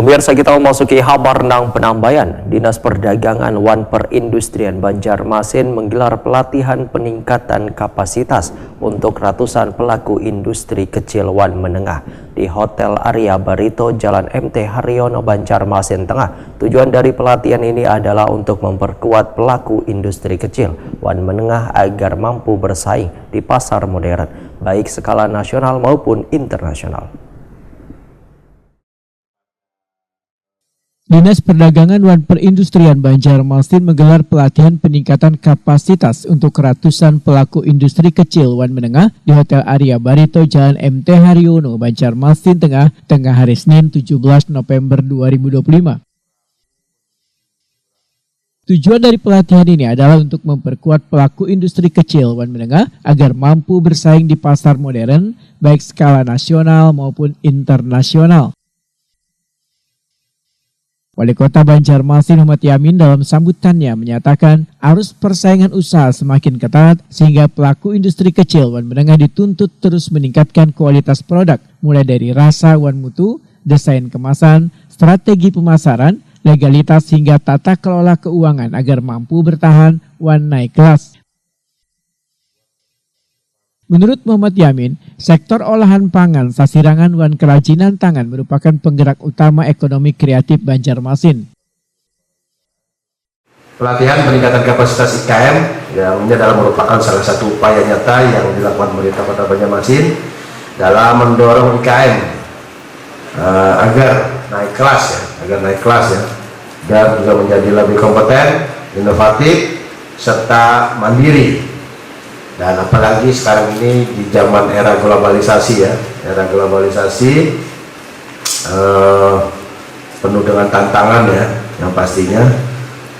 Pemirsa, kita memasuki kabar nang penambayan. Dinas Perdagangan wan Perindustrian Banjarmasin menggelar pelatihan peningkatan kapasitas untuk ratusan pelaku industri kecil wan menengah di Hotel Arya Barito, Jalan MT Haryono, Banjarmasin Tengah. Tujuan dari pelatihan ini adalah untuk memperkuat pelaku industri kecil wan menengah agar mampu bersaing di pasar modern, baik skala nasional maupun internasional. Dinas Perdagangan wan Perindustrian Banjarmasin menggelar pelatihan peningkatan kapasitas untuk ratusan pelaku industri kecil wan menengah di Hotel Arya Barito, Jalan MT Haryono, Banjarmasin Tengah hari Senin 17 November 2025. Tujuan dari pelatihan ini adalah untuk memperkuat pelaku industri kecil wan menengah agar mampu bersaing di pasar modern, baik skala nasional maupun internasional. Wali Kota Banjarmasin Muhammad Yamin dalam sambutannya menyatakan arus persaingan usaha semakin ketat sehingga pelaku industri kecil wan menengah dituntut terus meningkatkan kualitas produk mulai dari rasa wan mutu, desain kemasan, strategi pemasaran, legalitas hingga tata kelola keuangan agar mampu bertahan wan naik kelas. Menurut Muhammad Yamin, sektor olahan pangan, sasirangan wan kerajinan tangan merupakan penggerak utama ekonomi kreatif Banjarmasin. Pelatihan peningkatan kapasitas IKM yang ini adalah merupakan salah satu upaya nyata yang dilakukan pemerintah Kota Banjarmasin dalam mendorong IKM agar naik kelas ya, dan juga menjadi lebih kompeten, inovatif, serta mandiri. Dan apalagi sekarang ini di zaman era globalisasi penuh dengan tantangan ya, yang pastinya.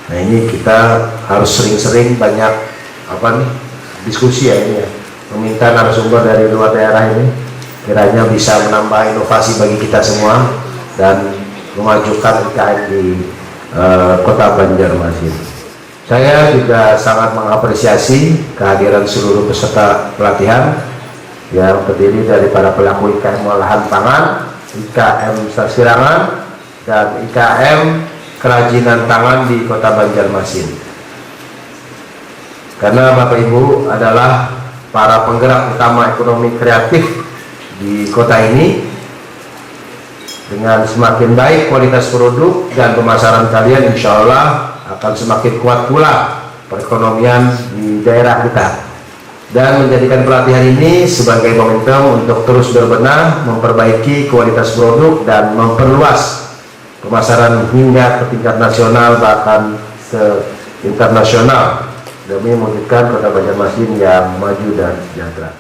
Nah ini kita harus sering-sering banyak diskusi ya ini ya, meminta narasumber dari luar daerah ini kiranya bisa menambah inovasi bagi kita semua dan memajukan IKM di Kota Banjarmasin. Saya juga sangat mengapresiasi kehadiran seluruh peserta pelatihan yang terdiri dari para pelaku IKM olahan pangan, IKM sasirangan, dan IKM kerajinan tangan di Kota Banjarmasin. Karena Bapak Ibu adalah para penggerak utama ekonomi kreatif di kota ini, dengan semakin baik kualitas produk dan pemasaran kalian, insya Allah akan semakin kuat pula perekonomian di daerah kita, dan menjadikan pelatihan ini sebagai momentum untuk terus berbenah, memperbaiki kualitas produk dan memperluas pemasaran hingga ke tingkat nasional bahkan ke internasional demi mewujudkan Kota Banjarmasin yang maju dan sejahtera.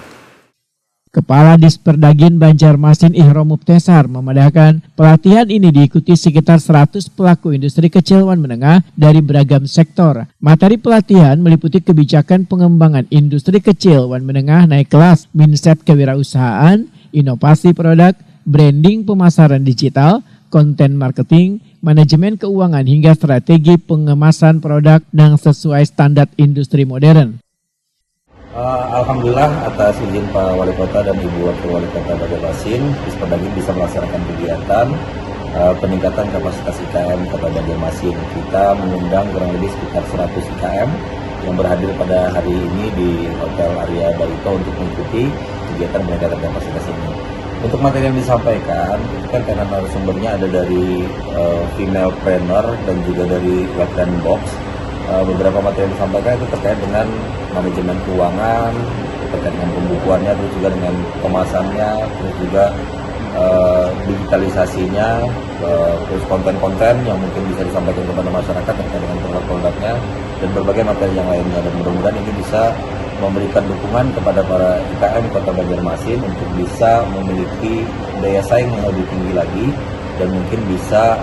Kepala Disperdagin Banjarmasin Ihrom Mubtesar memandangkan pelatihan ini diikuti sekitar 100 pelaku industri kecil wan menengah dari beragam sektor. Materi pelatihan meliputi kebijakan pengembangan industri kecil wan menengah naik kelas, mindset kewirausahaan, inovasi produk, branding pemasaran digital, konten marketing, manajemen keuangan hingga strategi pengemasan produk yang sesuai standar industri modern. Alhamdulillah atas izin Pak Wali Kota dan Ibu Wakil Wali Kota Banjarmasin, Disperdagin bisa melaksanakan kegiatan peningkatan kapasitas IKM Kota Banjarmasin. Kita mengundang kurang lebih sekitar 100 IKM yang berhadir pada hari ini di Hotel Arya Barito untuk mengikuti kegiatan peningkatan kapasitas ini. Untuk materi yang disampaikan, itu kan karena narasumbernya ada dari female trainer dan juga dari Web and Box. Beberapa materi yang disampaikan itu terkait dengan manajemen keuangan, terkait dengan pembukuannya, terus juga dengan kemasannya, terus juga digitalisasinya, terus konten-konten yang mungkin bisa disampaikan kepada masyarakat terkait dengan produk-produknya, dan berbagai materi yang lainnya. Dan mudah-mudahan ini bisa memberikan dukungan kepada para IKM Kota Banjarmasin untuk bisa memiliki daya saing yang lebih tinggi lagi dan mungkin bisa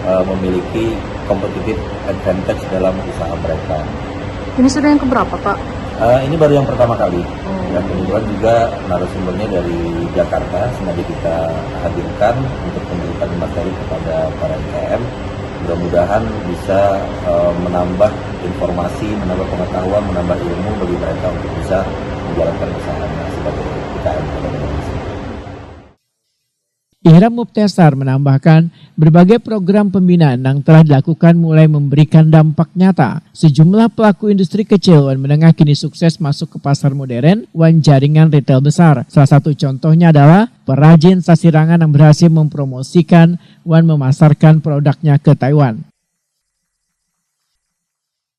memiliki competitive advantage dalam usaha mereka. Ini sudah yang keberapa, Pak? Ini baru yang pertama kali. Dan kemudian juga narasumbernya dari Jakarta sengaja kita hadirkan untuk memberikan materi kepada para IKM. Mudah-mudahan bisa menambah informasi, menambah pengetahuan, menambah ilmu bagi mereka untuk bisa menjalankan usahanya sebagai IKM Kota Banjarmasin. Ihram Muptesar menambahkan berbagai program pembinaan yang telah dilakukan mulai memberikan dampak nyata. Sejumlah pelaku industri kecil dan menengah kini sukses masuk ke pasar modern dan jaringan retail besar. Salah satu contohnya adalah perajin sasirangan yang berhasil mempromosikan dan memasarkan produknya ke Taiwan.